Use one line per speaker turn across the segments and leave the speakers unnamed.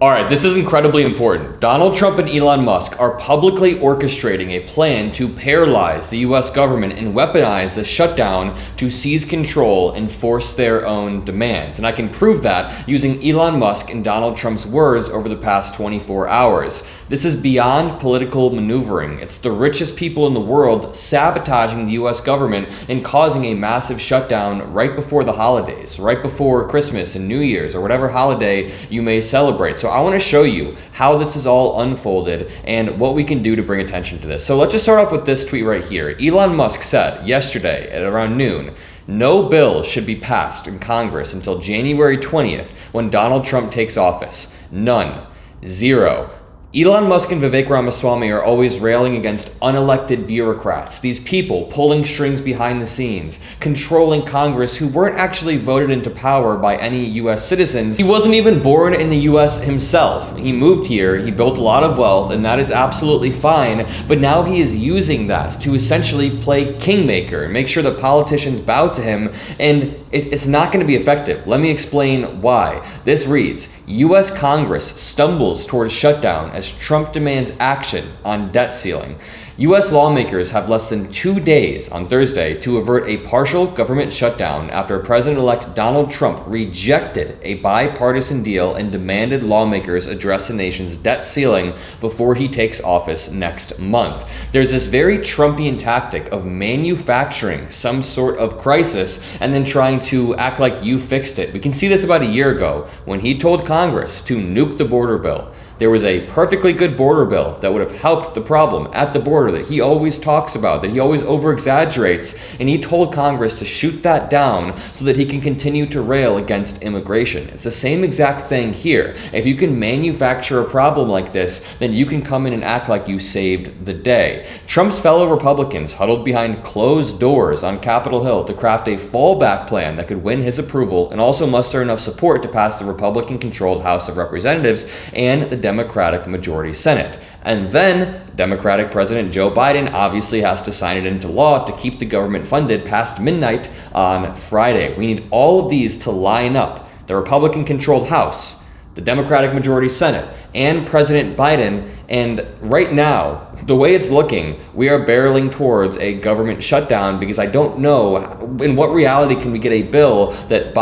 All right, this is incredibly important. Donald Trump and Elon Musk are publicly orchestrating a plan to paralyze the US government and weaponize the shutdown to seize control and force their own demands. And I can prove that using Elon Musk and Donald Trump's words over the past 24 hours. This is beyond political maneuvering. It's the richest people in the world sabotaging the US government and causing a massive shutdown right before the holidays, right before Christmas and New Year's or whatever holiday you may celebrate. So I want to show you how this is all unfolded and what we can do to bring attention to this. So let's just start off with this tweet right here. Elon Musk said yesterday at around noon, no bill should be passed in Congress until January 20th when Donald Trump takes office. None. Zero. Elon Musk and Vivek Ramaswamy are always railing against unelected bureaucrats, these people pulling strings behind the scenes, controlling Congress who weren't actually voted into power by any US citizens. He wasn't even born in the US himself. He moved here, he built a lot of wealth, and that is absolutely fine, but now he is using that to essentially play kingmaker and make sure that politicians bow to him, and it's not going to be effective. Let me explain why. This reads, US Congress stumbles towards shutdown as Trump demands action on debt ceiling. US lawmakers have less than 2 days on Thursday to avert a partial government shutdown after President-elect Donald Trump rejected a bipartisan deal and demanded lawmakers address the nation's debt ceiling before he takes office next month. There's this very Trumpian tactic of manufacturing some sort of crisis and then trying to act like you fixed it. We can see this about a year ago when he told Congress to nuke the border bill. There was a perfectly good border bill that would have helped the problem at the border that he always talks about, that he always over-exaggerates, and he told Congress to shoot that down so that he can continue to rail against immigration. It's the same exact thing here. If you can manufacture a problem like this, then you can come in and act like you saved the day. Trump's fellow Republicans huddled behind closed doors on Capitol Hill to craft a fallback plan that could win his approval and also muster enough support to pass the Republican-controlled House of Representatives and the Democratic majority Senate. And then Democratic President Joe Biden obviously has to sign it into law to keep the government funded past midnight on Friday. We need all of these to line up. The Republican-controlled House, the Democratic majority Senate, and President Biden. And right now, the way it's looking, we are barreling towards a government shutdown because I don't know in what reality can we get a bill that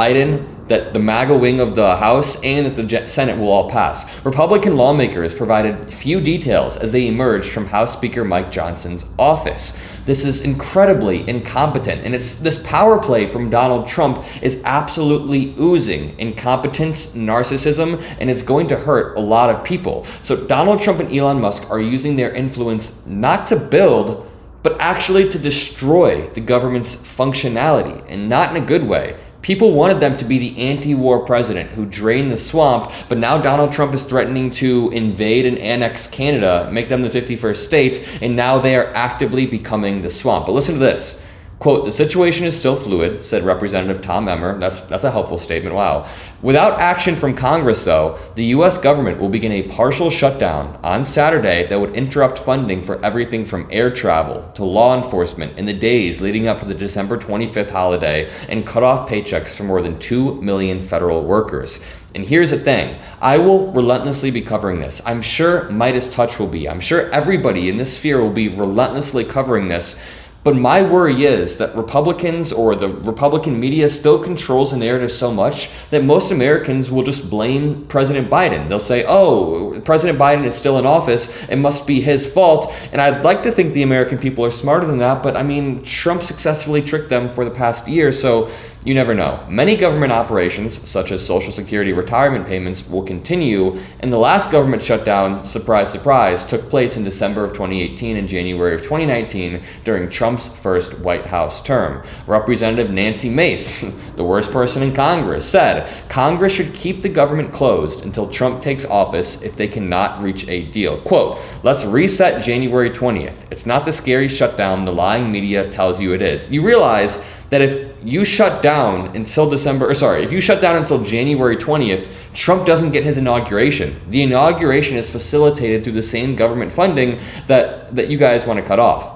that the MAGA wing of the House and that the Senate will all pass. Republican lawmakers provided few details as they emerged from House Speaker Mike Johnson's office. This is incredibly incompetent, and this power play from Donald Trump is absolutely oozing incompetence, narcissism, and it's going to hurt a lot of people. So Donald Trump and Elon Musk are using their influence not to build, but actually to destroy the government's functionality, and not in a good way. People wanted them to be the anti-war president who drained the swamp, but now Donald Trump is threatening to invade and annex Canada, make them the 51st state, and now they are actively becoming the swamp. But listen to this. Quote, the situation is still fluid, said Representative Tom Emmer. That's a helpful statement, wow. Without action from Congress, though, the U.S. government will begin a partial shutdown on Saturday that would interrupt funding for everything from air travel to law enforcement in the days leading up to the December 25th holiday and cut off paychecks for more than 2 million federal workers. And here's the thing, I will relentlessly be covering this. I'm sure MeidasTouch will be. I'm sure everybody in this sphere will be relentlessly covering this. But my worry is that Republicans or the Republican media still controls the narrative so much that most Americans will just blame President Biden. They'll say, oh, President Biden is still in office, it must be his fault. And I'd like to think the American people are smarter than that, but I mean, Trump successfully tricked them for the past year, so you never know. Many government operations, such as Social Security retirement payments, will continue, and the last government shutdown, surprise, surprise, took place in December of 2018 and January of 2019 during Trump's first White House term. Representative Nancy Mace, the worst person in Congress, said Congress should keep the government closed until Trump takes office if they cannot reach a deal. Quote, let's reset January 20th. It's not the scary shutdown the lying media tells you it is. You realize that if you shut down until if you shut down until January 20th, Trump doesn't get his inauguration. The inauguration is facilitated through the same government funding that you guys want to cut off.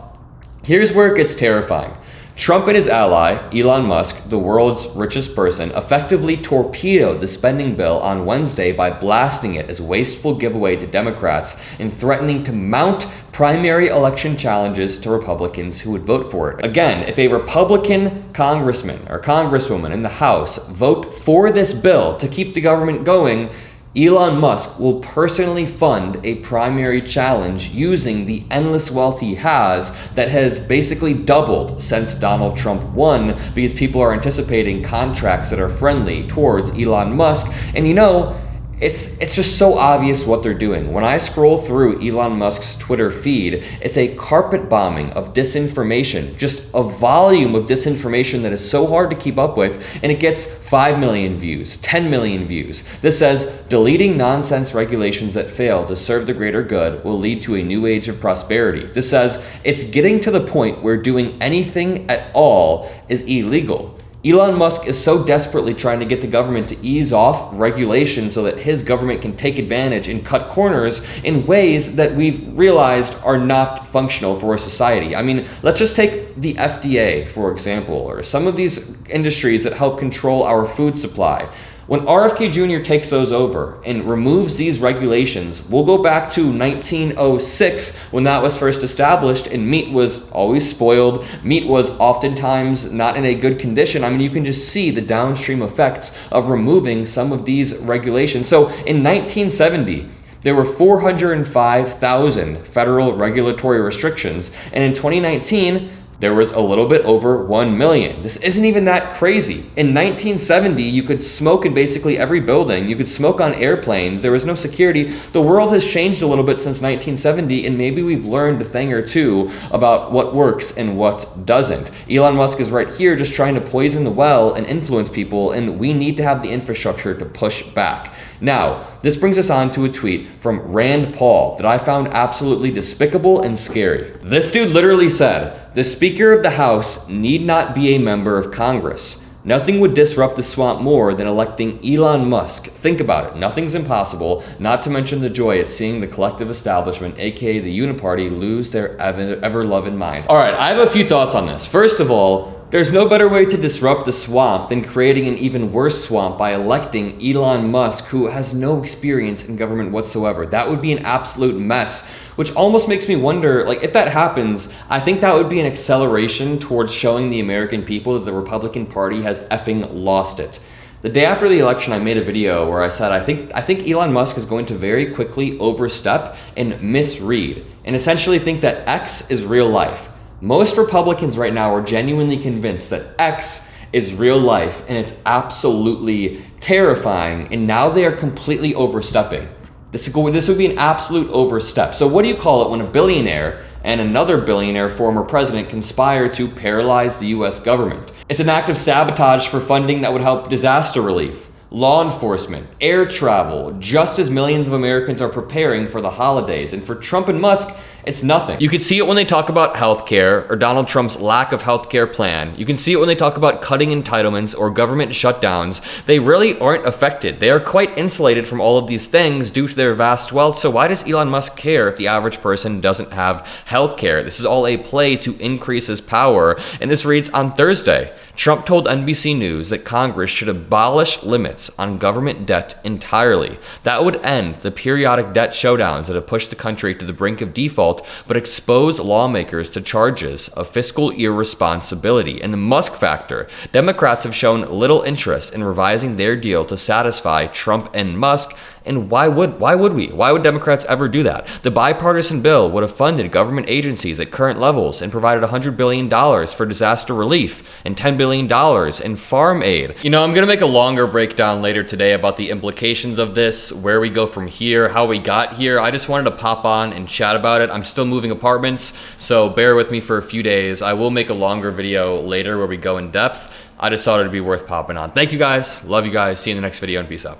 Here's where it gets terrifying. Trump and his ally, Elon Musk, the world's richest person, effectively torpedoed the spending bill on Wednesday by blasting it as a wasteful giveaway to Democrats and threatening to mount primary election challenges to Republicans who would vote for it. Again, if a Republican congressman or congresswoman in the House vote for this bill to keep the government going, Elon Musk will personally fund a primary challenge using the endless wealth he has that has basically doubled since Donald Trump won, because people are anticipating contracts that are friendly towards Elon Musk. And you know, it's just so obvious what they're doing. When I scroll through Elon Musk's Twitter feed, it's a carpet bombing of disinformation, just a volume of disinformation that is so hard to keep up with, and it gets 5 million views, 10 million views. This says, deleting nonsense regulations that fail to serve the greater good will lead to a new age of prosperity. This says, it's getting to the point where doing anything at all is illegal. Elon Musk is so desperately trying to get the government to ease off regulations so that his government can take advantage and cut corners in ways that we've realized are not functional for a society. I mean, let's just take the FDA, for example, or some of these industries that help control our food supply. When RFK Jr. takes those over and removes these regulations, we'll go back to 1906 when that was first established, and meat was always spoiled. Meat was oftentimes not in a good condition. I mean, you can just see the downstream effects of removing some of these regulations. So in 1970, there were 405,000 federal regulatory restrictions, and in 2019, there was a little bit over 1 million. This isn't even that crazy. In 1970, you could smoke in basically every building. You could smoke on airplanes. There was no security. The world has changed a little bit since 1970, and maybe we've learned a thing or two about what works and what doesn't. Elon Musk is right here just trying to poison the well and influence people, and we need to have the infrastructure to push back. Now, this brings us on to a tweet from Rand Paul that I found absolutely despicable and scary. This dude literally said, "The Speaker of the House need not be a member of Congress. Nothing would disrupt the swamp more than electing Elon Musk. Think about it. Nothing's impossible, not to mention the joy at seeing the collective establishment, aka the Uniparty, lose their ever-loving minds." All right, I have a few thoughts on this. First of all, there's no better way to disrupt the swamp than creating an even worse swamp by electing Elon Musk, who has no experience in government whatsoever. That would be an absolute mess, which almost makes me wonder, like, if that happens, I think that would be an acceleration towards showing the American people that the Republican Party has effing lost it. The day after the election, I made a video where I said, I think Elon Musk is going to very quickly overstep and misread, and essentially think that X is real life. Most Republicans right now are genuinely convinced that X is real life, and it's absolutely terrifying, and now they are completely overstepping. This would be an absolute overstep. So what do you call it when a billionaire and another billionaire former president conspire to paralyze the US government? It's an act of sabotage for funding that would help disaster relief, law enforcement, air travel, just as millions of Americans are preparing for the holidays. And for Trump and Musk, it's nothing. You can see it when they talk about healthcare or Donald Trump's lack of healthcare plan. You can see it when they talk about cutting entitlements or government shutdowns. They really aren't affected. They are quite insulated from all of these things due to their vast wealth. So why does Elon Musk care if the average person doesn't have healthcare? This is all a play to increase his power. And this reads, on Thursday, Trump told NBC News that Congress should abolish limits on government debt entirely. That would end the periodic debt showdowns that have pushed the country to the brink of default, but expose lawmakers to charges of fiscal irresponsibility. And the Musk factor. Democrats have shown little interest in revising their deal to satisfy Trump and Musk. And why would we? Why would Democrats ever do that? The bipartisan bill would have funded government agencies at current levels and provided $100 billion for disaster relief and $10 billion in farm aid. You know, I'm going to make a longer breakdown later today about the implications of this, where we go from here, how we got here. I just wanted to pop on and chat about it. I'm still moving apartments, so bear with me for a few days. I will make a longer video later where we go in depth. I just thought it'd be worth popping on. Thank you guys. Love you guys. See you in the next video, and peace out.